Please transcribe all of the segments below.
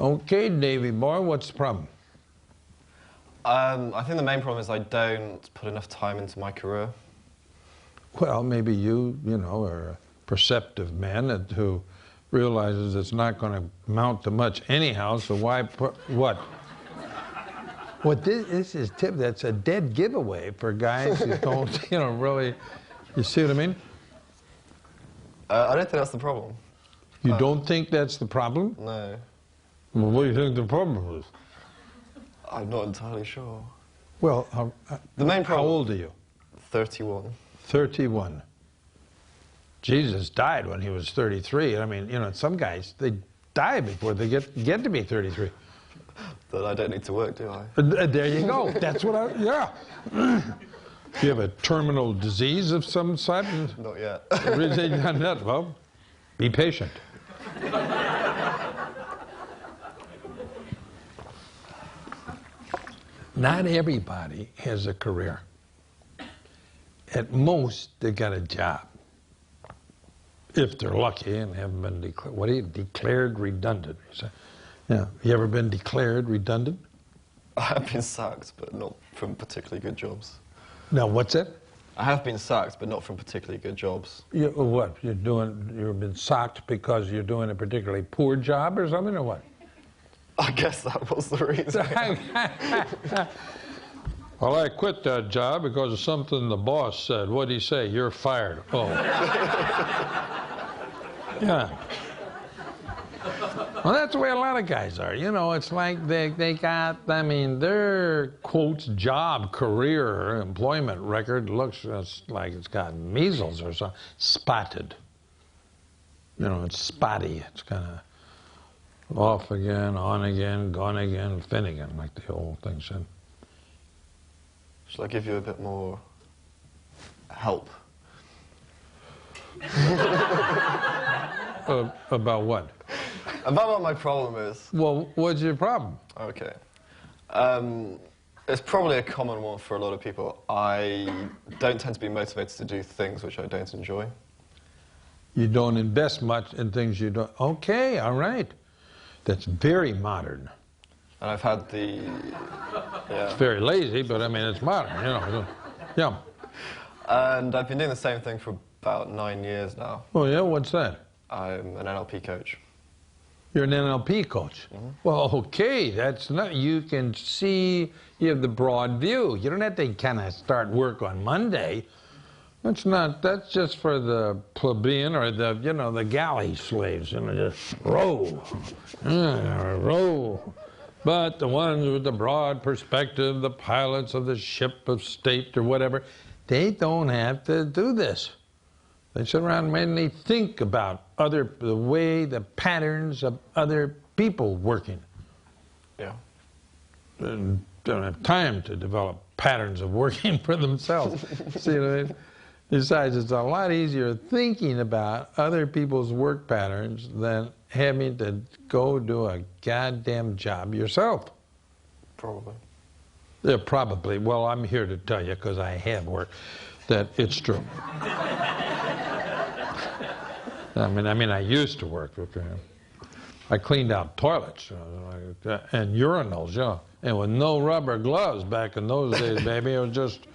Okay, Davey boy, what's the problem? I think the main problem is I don't put enough time into my career. Well, maybe you know, are a perceptive man who realizes it's not going to amount to much anyhow, so why put what? What this is, Tip, that's a dead giveaway for guys who don't, really, you see what I mean? I don't think that's the problem. You don't think that's the problem? No. Well, what do you think the problem is? I'm not entirely sure. Well, the main problem. How old are you? 31. 31. Jesus died when he was 33. I mean, some guys, they die before they get to be 33. Then I don't need to work, do I? There you go. That's what yeah. Do you have a terminal disease of some sort? Not yet. Well, be patient. Not everybody has a career. At most, they got a job. If they're lucky and haven't been declared. What are you? Declared redundant. Yeah. You ever been declared redundant? I have been sacked, but not from particularly good jobs. Now, what's that? I have been sacked, but not from particularly good jobs. What? You've been sacked because you're doing a particularly poor job or something, or what? I guess that was the reason. Well, I quit that job because of something the boss said. What'd he say? You're fired. Oh. Yeah. Well, that's the way a lot of guys are. It's like they got, their, quote, job, career, employment record looks just like it's got measles or something. Spotted. It's spotty. It's kind of off again, on again, gone again, Finnegan, like the old thing said. Shall I give you a bit more help? About what? About what my problem is. Well, what's your problem? Okay. It's probably a common one for a lot of people. I don't tend to be motivated to do things which I don't enjoy. You don't invest much in things you don't... Okay, all right. That's very modern. And I've had the... Yeah. It's very lazy, but it's modern, Yeah. And I've been doing the same thing for about 9 years now. Oh, yeah? What's that? I'm an NLP coach. You're an NLP coach? Mm-hmm. Well, okay, that's not... You can see... You have the broad view. You don't have to kind of start work on Monday. That's just for the plebeian or the galley slaves, just row. Row. But the ones with the broad perspective, the pilots of the ship of state or whatever, they don't have to do this. They sit around and they think about the way, the patterns of other people working. Yeah. And don't have time to develop patterns of working for themselves. See what I mean? Besides, it's a lot easier thinking about other people's work patterns than having to go do a goddamn job yourself. Probably. Yeah, probably. Well, I'm here to tell you, because I have worked, that it's true. I used to work with him. I cleaned out toilets and urinals, and with no rubber gloves back in those days, baby. It was just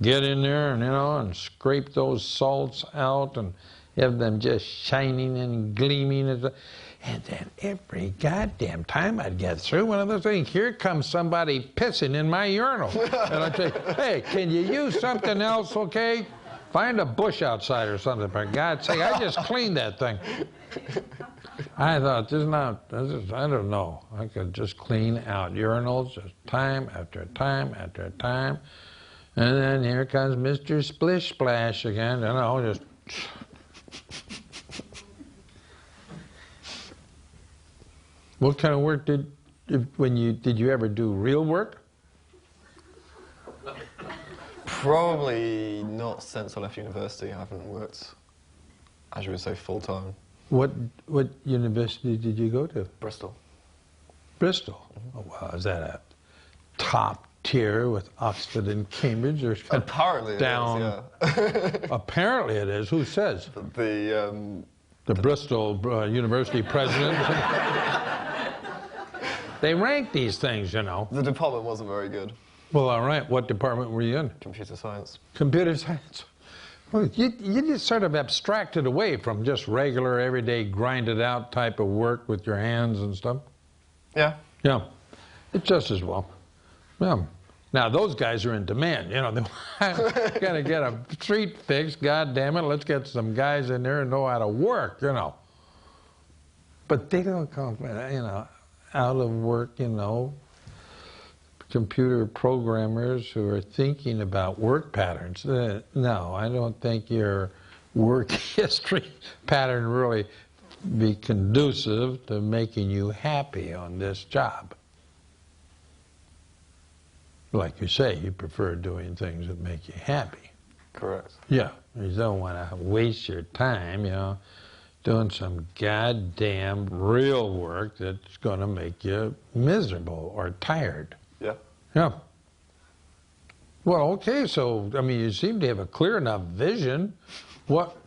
get in there and scrape those salts out and have them just shining and gleaming. And then every goddamn time I'd get through one of those things, here comes somebody pissing in my urinal. And I'd say, hey, can you use something else, okay? Find a bush outside or something, for God's sake. I just cleaned that thing. I thought, I don't know. I could just clean out urinals just time after time after time. And then here comes Mr. Splish Splash again, just... What kind of work did you ever do real work? Probably not since I left university. I haven't worked, as you would say, full-time. What university did you go to? Bristol. Bristol? Mm-hmm. Oh, wow. Is that a top tier with Oxford and Cambridge? Or apparently down, it is, yeah. Apparently it is. Who says? The Bristol University president. They rank these things, you know. The department wasn't very good. Well, all right. What department were you in? Computer science. Computer science. Well, you just sort of abstracted away from just regular, everyday, grinded out type of work with your hands and stuff. Yeah. Yeah. It's just as well. Yeah. Now, those guys are in demand. You know, they got to get a street fixed. God damn it, let's get some guys in there and know how to work, you know. But they don't come, you know, out of work, you know, computer programmers who are thinking about work patterns. No, I don't think your work history pattern really be conducive to making you happy on this job. Like you say, you prefer doing things that make you happy. Correct. Yeah, you don't want to waste your time, you know, doing some goddamn real work that's going to make you miserable or tired. Yeah. Yeah. Well, okay, so, I mean, you seem to have a clear enough vision. What?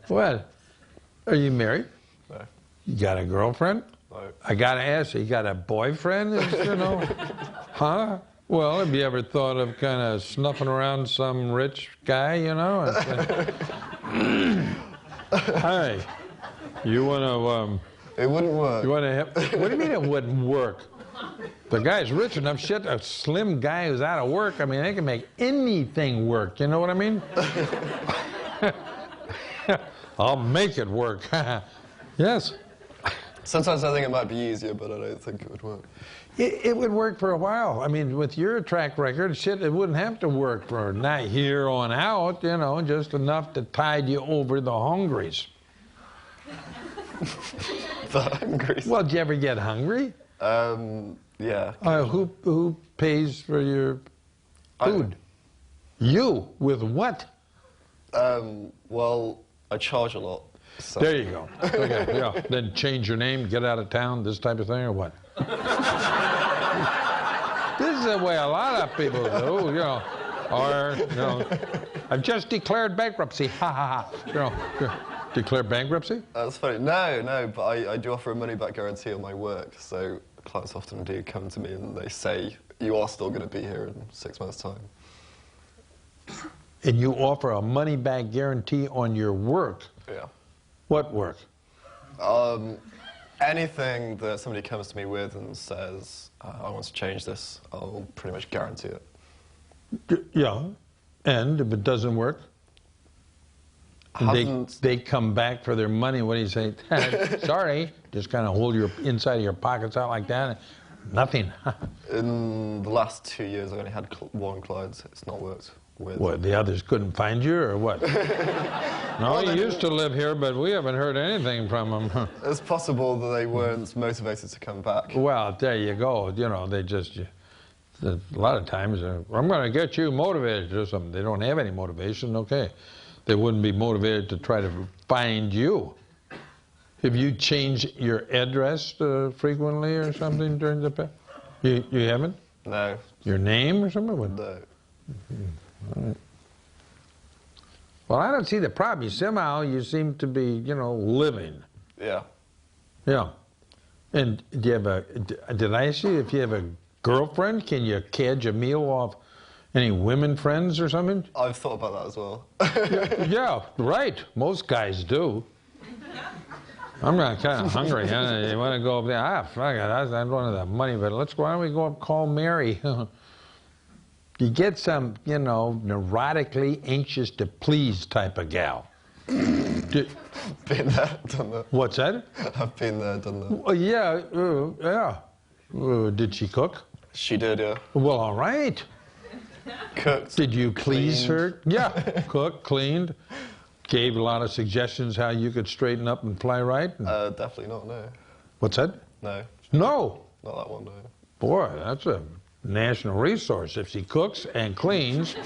Are you married? No. You got a girlfriend? No. I got to ask you got a boyfriend, you know? Huh? Well, have you ever thought of kind of snuffing around some rich guy, you know? Hey, you want to, It wouldn't work. you want to help? What do you mean it wouldn't work? The guy's rich enough, shit, a slim guy who's out of work, I mean, they can make anything work, you know what I mean? I'll make it work. Yes. Sometimes I think it might be easier, but I don't think it would work. It would work for a while. I mean, with your track record, shit, it wouldn't have to work for not here on out, you know, just enough to tide you over the hungries. The hungry. Well, did you ever get hungry? Yeah. Who pays for your food? You? With what? Well, I charge a lot. So. There you go. Okay, yeah. Then change your name, get out of town, this type of thing, or what? This is the way a lot of people do, you know. Or, you know, I've just declared bankruptcy, ha ha ha. You know, declare bankruptcy? That's funny. No, but I do offer a money-back guarantee on my work, so clients often do come to me and they say, you are still going to be here in 6 months' time. And you offer a money-back guarantee on your work? Yeah. What work? Anything that somebody comes to me with and says, I want to change this, I'll pretty much guarantee it. Yeah. And if it doesn't work? They come back for their money. What do you say? Sorry. Just kind of hold your inside of your pockets out like that. Nothing. In the last 2 years, I only had one client. It's not worked with. What, the others couldn't find you, or what? No, you used to live here, but we haven't heard anything from them. It's possible that they weren't motivated to come back. Well, there you go. You know, they just, a lot of times, I'm going to get you motivated or something. They don't have any motivation, okay. They wouldn't be motivated to try to find you. Have you changed your address frequently or something during the past? You haven't? No. Your name or something? What? No. All right. Well, I don't see the problem. Somehow you seem to be, you know, living. Yeah. Yeah. And do you have did I ask you if you have a girlfriend? Can you cadge a meal off any women friends or something? I've thought about that as well. Yeah, right. Most guys do. I'm not kind of hungry. Huh? You want to go up there? Fuck it. I don't want that money, but why don't we go up and call Mary? You get some, you know, neurotically anxious to please type of gal. Been there, done that. What's that? I've been there, done that. Well, yeah. Did she cook? She did, yeah. Well, all right. Cooked. Did you please cleaned. her? Yeah. Cooked, cleaned, gave a lot of suggestions how you could straighten up and fly right? Definitely not, no. What's that? No. No. Not that one, no. Boy, that's a national resource. If she cooks and cleans,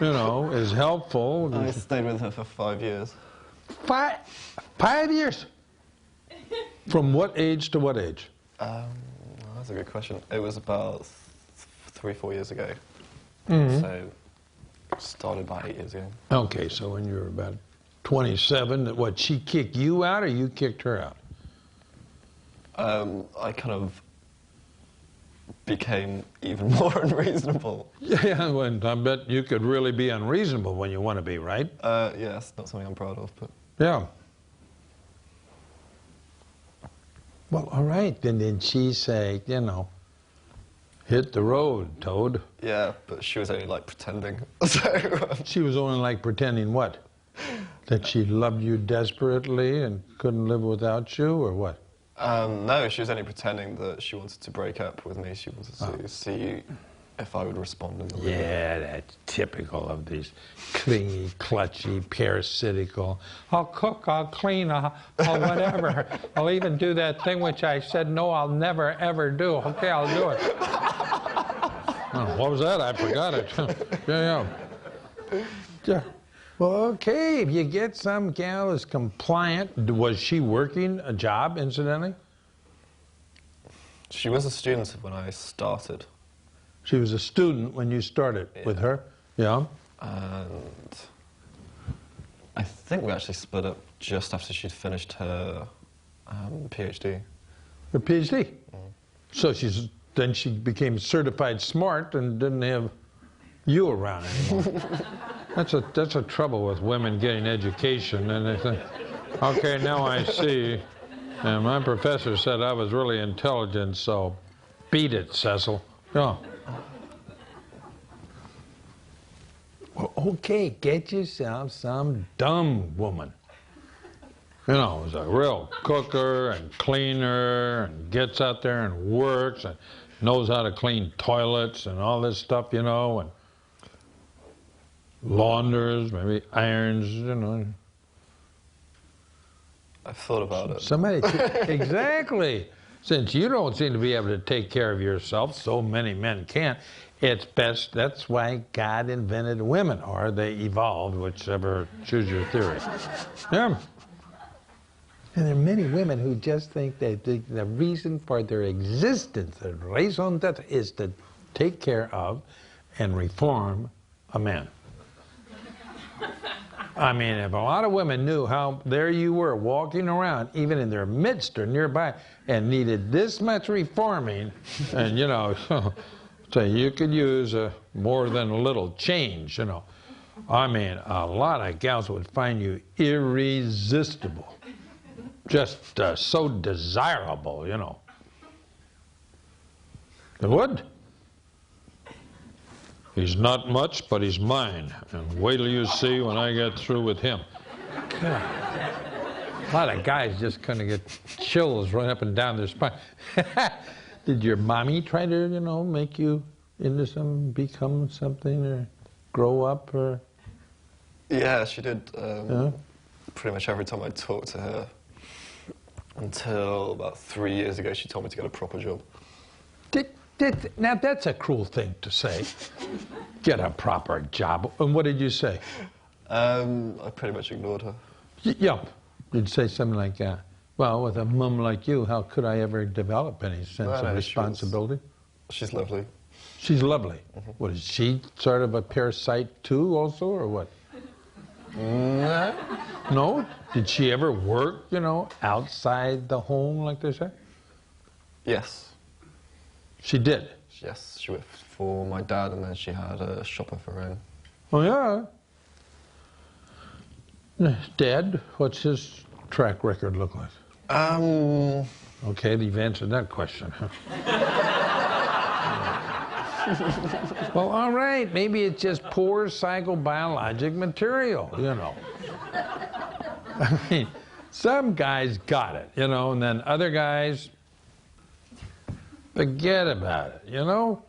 you know, is helpful. I stayed with her for 5 years. 5 years? From what age to what age? That's a good question. It was about 3 or 4 years ago. Mm-hmm. So, started about 8 years ago. Okay, so when you were about 27, what, she kicked you out or you kicked her out? I kind of became even more unreasonable. Yeah, well, I bet you could really be unreasonable when you want to be, right? Yeah, it's not something I'm proud of, but... Yeah. Well, all right, then did she say, you know, hit the road, Toad? Yeah, but she was only, like, pretending. So... She was only, like, pretending what? That she loved you desperately and couldn't live without you, or what? No, she was only pretending that she wanted to break up with me. She wanted to see if I would respond in the way. Yeah, that's typical of these clingy, clutchy, parasitical. I'll cook, I'll clean, I'll whatever. I'll even do that thing which I said, no, I'll never, ever do. Okay, I'll do it. Oh, what was that? I forgot it. Yeah. Well, okay, if you get some gal who's compliant, was she working a job, incidentally? She was a student when I started. She was a student when you started with her? Yeah. And I think we actually split up just after she'd finished her PhD. Her PhD? So then she became certified smart and didn't have you around anymore. That's a trouble with women getting education, and they think, okay, now I see. And my professor said I was really intelligent, so beat it, Cecil. Yeah. Well, okay, get yourself some dumb woman. You know, who's a real cooker and cleaner and gets out there and works and knows how to clean toilets and all this stuff, you know, and launders, maybe irons, you know. I've thought about it. Somebody, exactly. Since you don't seem to be able to take care of yourself, so many men can't, it's best, that's why God invented women, or they evolved, whichever, choose your theory. Yeah. And there are many women who just think that the reason for their existence, the raison d'etre, is to take care of and reform a man. I mean, if a lot of women knew how there you were walking around, even in their midst or nearby, and needed this much reforming, and, you know, so you could use more than a little change, you know. I mean, a lot of gals would find you irresistible. Just so desirable, you know. They would. He's not much, but he's mine. And wait till you see when I get through with him. God. A lot of guys just kind of get chills right up and down their spine. Did your mommy try to, you know, make you into become something, or grow up, or? Yeah, she did. Pretty much every time I talked to her. Until about 3 years ago, she told me to get a proper job. Now, that's a cruel thing to say. Get a proper job. And what did you say? I pretty much ignored her. Yeah. You'd say something like, well, with a mum like you, how could I ever develop any sense of responsibility? She's lovely. She's lovely. Mm-hmm. What, is she sort of a parasite too also, or what? No. No? Did she ever work, you know, outside the home, like they say? Yes. She did? Yes, she worked for my dad, and then she had a shop of her own. Oh, yeah? Dad, what's his track record look like? Okay, you've answered that question, huh? Well, all right, maybe it's just poor psychobiologic material, you know. I mean, some guys got it, you know, and then other guys, forget about it, you know?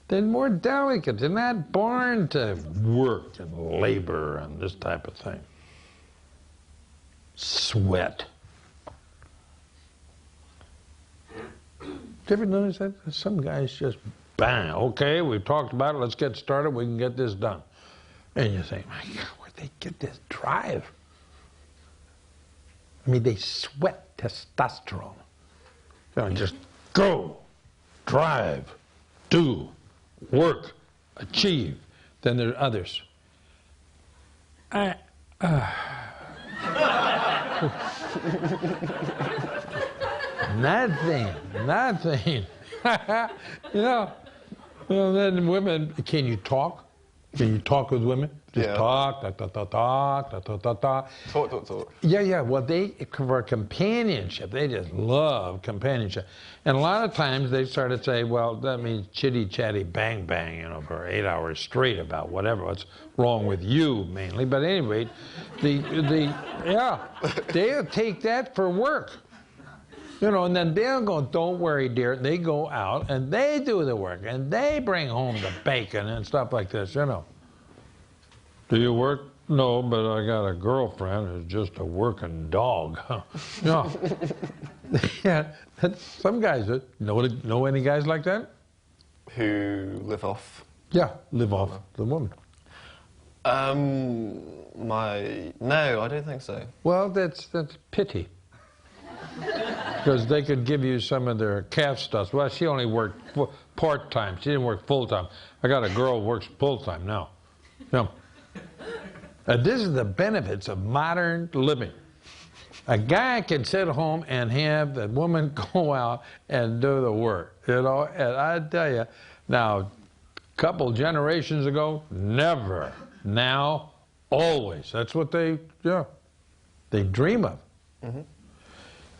They're more delicate. They're not born to work and labor and this type of thing. Sweat. Did you ever notice that? Some guys just, bang, okay, we've talked about it, let's get started, we can get this done. And you think, my God, where'd they get this drive? I mean, they sweat testosterone. You know, just go, drive, do, work, achieve. Then there are others. Nothing. you know, well, then women, can you talk? Can you talk with women? Just talk, Talk. Yeah. Well, for companionship, they just love companionship. And a lot of times they start to say, well, that means chitty chatty bang bang, for 8 hours straight about what's wrong with you mainly. But anyway, they'll take that for work. And then they'll go, don't worry, dear. They go out and they do the work and they bring home the bacon and stuff like this, Do you work? No, but I got a girlfriend who's just a working dog. Yeah, some guys, know any guys like that? Who live off? Yeah, live off the woman. No, I don't think so. Well, that's pity. Because they could give you some of their calf stuff. Well, she only worked part-time. She didn't work full-time. I got a girl who works full-time now. This is the benefits of modern living. A guy can sit home and have the woman go out and do the work, And I tell you, now, a couple generations ago, never. Now, always. That's what they dream of. Mm-hmm.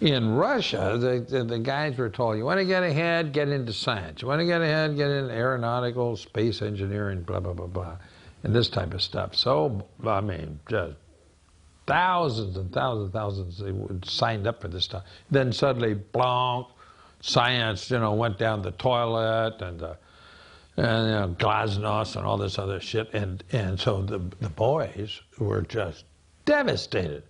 In Russia, the guys were told, you want to get ahead, get into science. You want to get ahead, get into aeronautical, space engineering, blah, blah, blah, blah, and this type of stuff. So, I mean, just thousands and thousands they signed up for this stuff. Then suddenly, blonk, science, went down the toilet, and glasnost and all this other shit. And so the boys were just devastated.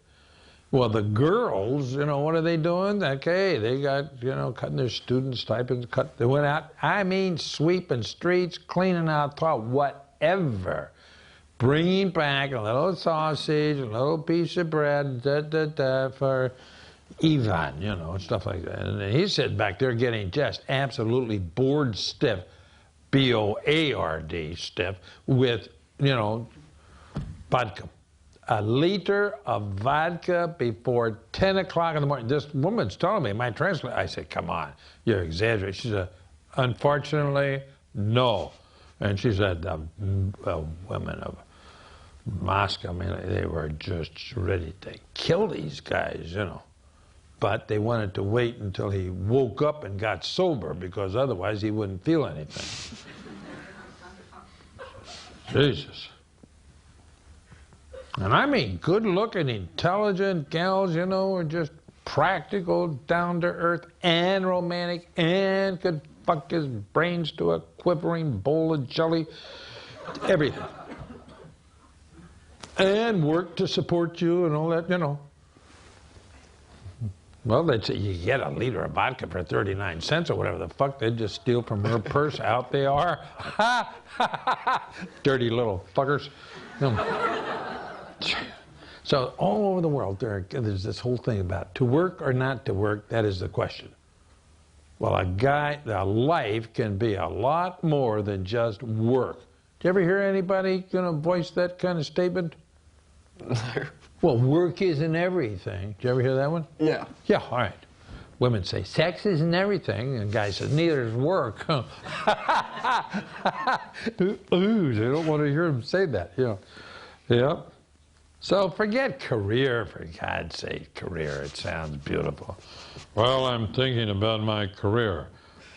Well, the girls, what are they doing? Okay, they got, cutting their student stipends. They went out, sweeping streets, cleaning out toilet, whatever. Bringing back a little sausage, a little piece of bread, for Ivan, stuff like that. And he said back there getting just absolutely bored stiff, B-O-A-R-D stiff, with, vodka. A liter of vodka before 10 o'clock in the morning. This woman's telling me, my translator, I said, come on, you're exaggerating. She said, unfortunately, no. And she said, the women of Moscow, they were just ready to kill these guys, But they wanted to wait until he woke up and got sober, because otherwise he wouldn't feel anything. Jesus. And good-looking, intelligent gals, are just practical, down-to-earth, and romantic, and could fuck his brains to a quivering bowl of jelly, everything. And work to support you and all that, Well, they'd say, you get a liter of vodka for 39 cents or whatever the fuck. They'd just steal from her purse. Out they are. Dirty little fuckers. So all over the world, there's this whole thing about to work or not to work. That is the question. Well, a life can be a lot more than just work. Did you ever hear anybody voice that kind of statement? No. Well, work isn't everything. Did you ever hear that one? Yeah. Yeah, all right. Women say, sex isn't everything, and guys say, neither is work. Ooh, they don't want to hear them say that, Yeah. So forget career, for God's sake, career. It sounds beautiful. Well, I'm thinking about my career.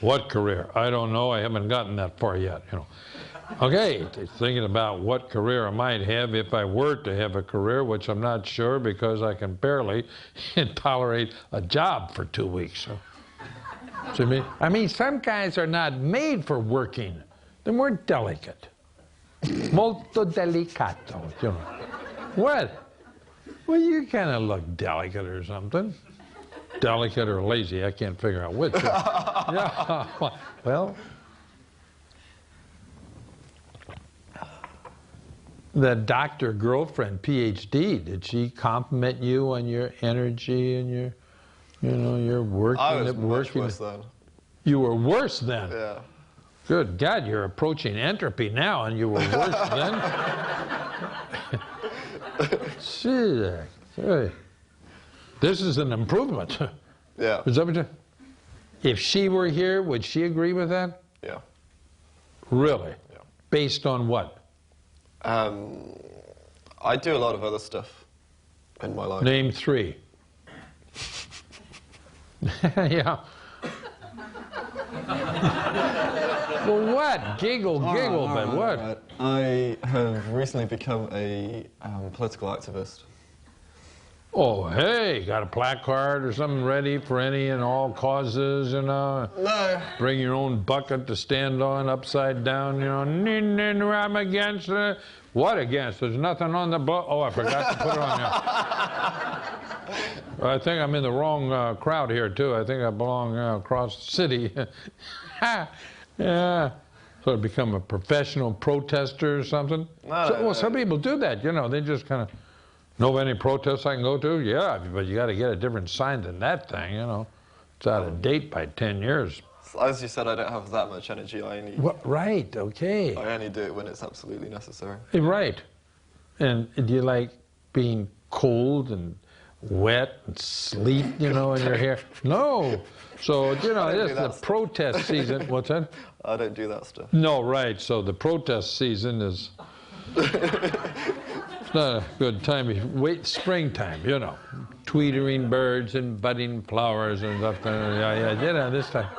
What career? I don't know. I haven't gotten that far yet, Okay, thinking about what career I might have if I were to have a career, which I'm not sure because I can barely tolerate a job for 2 weeks. See me? Some guys are not made for working. They're more delicate. Molto delicato, What? Well, you kind of look delicate or something. Delicate or lazy, I can't figure out which. Yeah. Well, the doctor girlfriend, PhD, did she compliment you on your energy and your, your work? I was much worse then. You were worse then? Yeah. Good God, you're approaching entropy now, and you were worse then? Gee, this is an improvement. Yeah. Is that what you... If she were here, would she agree with that? Yeah. Really? Yeah. Based on what? I do a lot of other stuff in my life. Name 3. Yeah. Well, what? Giggle, but what? Right. I have recently become a political activist. Oh, hey, got a placard or something ready for any and all causes, you know? No. Bring your own bucket to stand on upside down, you know? I'm against it. What against? There's nothing on the book. Oh, I forgot to put it on there. I think I'm in the wrong crowd here, too. I think I belong across the city. Yeah. So to become a professional protester or something? Well, some people do that, you know. They just kind of... Know of any protests I can go to? Yeah, but you got to get a different sign than that thing, you know. It's out of date by 10 years. As you said, I don't have that much energy. Right, okay. I only do it when it's absolutely necessary. Right. And do you like being cold and wet and sleet, you know, in your hair? No. So, you know, this is the protest season. What's that? I don't do that stuff. No, right. So the protest season is... It's not a good time. Wait, springtime, you know. Tweetering birds and budding flowers and stuff. Yeah, you know, this time.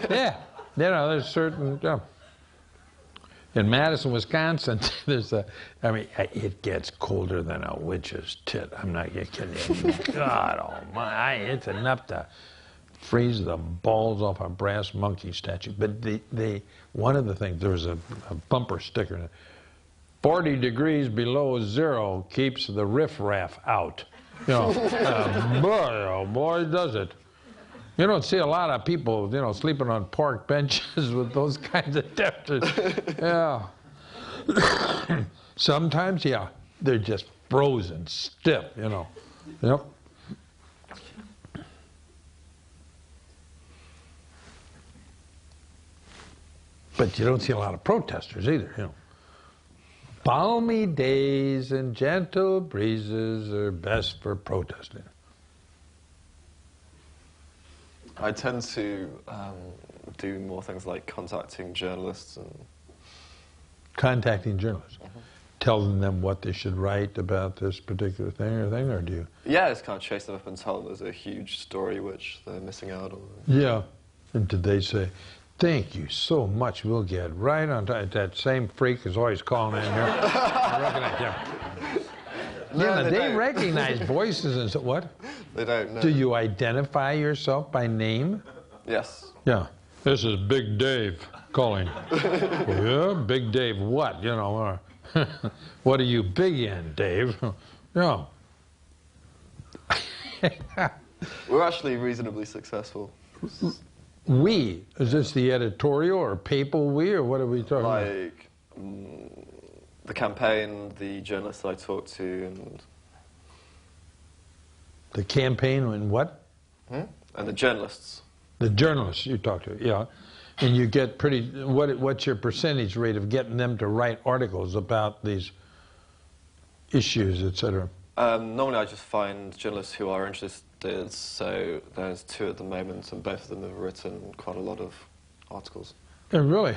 Yeah, you know, there's certain, you know. In Madison, Wisconsin, there's a, I mean, it gets colder than a witch's tit. I'm not kidding you. God almighty, it's enough to freeze the balls off a brass monkey statue. But one of the things, there was a bumper sticker in it. 40 degrees below zero keeps the riffraff out. You know, boy, oh boy, does it. You don't see a lot of people, you know, sleeping on park benches with those kinds of temperatures. Yeah. Sometimes, yeah, they're just frozen stiff, you know. Yep. But you don't see a lot of protesters either, you know. Balmy days and gentle breezes are best for protesting. I tend to do more things like contacting journalists and... Contacting journalists? Telling them what they should write about this particular thing, or do you? Yeah, it's kind of chase them up and tell them there's a huge story which they're missing out on. Yeah. And did they say, thank you so much, we'll get right on time. That same freak is always calling in here. I recognize him. No, yeah, they don't. recognize voices and so, what? They don't, no. Do you identify yourself by name? Yes. Yeah. This is Big Dave calling. Yeah, Big Dave what? You know, what are you big in, Dave? Yeah. We're actually reasonably successful. We? Is this the editorial or papal we, or what are we talking about? Like the campaign, the journalists I talk to, and... The campaign and what? And the journalists. The journalists you talk to, yeah. And you get pretty, what's your percentage rate of getting them to write articles about these issues, et cetera? Normally I just find journalists who are interested, so there's 2 at the moment, and both of them have written quite a lot of articles. Really?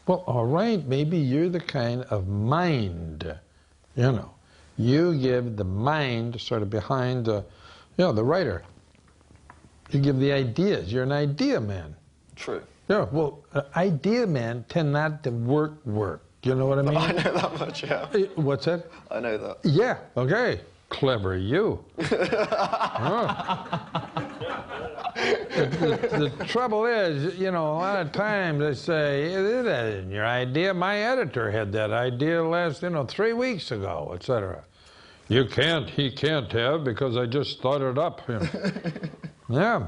Well, all right, maybe you're the kind of mind, you know. You give the mind sort of behind the, you know, the writer. You give the ideas. You're an idea man. True. Yeah, well, idea men tend not to work. Do you know what I mean? I know that much, yeah. What's that? I know that. Yeah, okay. Clever you. The trouble is, you know, a lot of times they say, your idea, my editor had that idea last, 3 weeks ago, etc. He can't have because I just thought it up. You know. Yeah.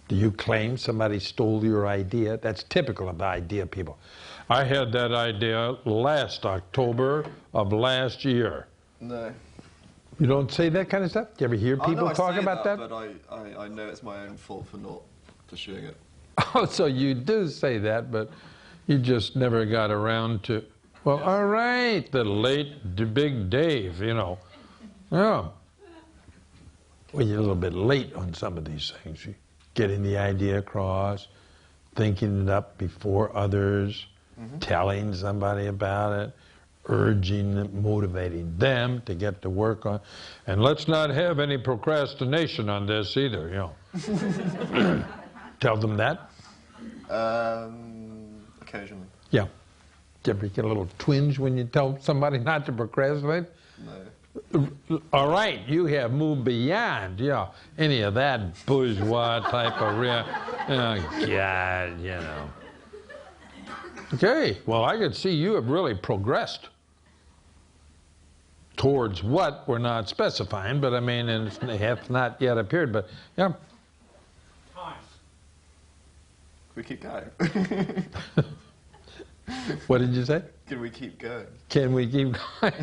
Do you claim somebody stole your idea? That's typical of the idea people. I had that idea last October of last year. No. You don't say that kind of stuff? Do you ever hear people talk about that? But I know it's my own fault for not pursuing it. Oh, so you do say that, but you just never got around to... Well, all right, the late Big Dave, Yeah. well, you're a little bit late on some of these things. You're getting the idea across, thinking it up before others, telling somebody about it, urging, motivating them to get to work on. And let's not have any procrastination on this either, you know. Tell them that. Occasionally. Yeah. Do you ever get a little twinge when you tell somebody not to procrastinate? No. All right, you have moved beyond, any of that bourgeois type of oh, God, you know. Okay, well, I could see you have really progressed towards what we're not specifying, but I mean, and it hath not yet appeared, but yeah. We keep going. What did you say? Can we keep going? Can we keep going?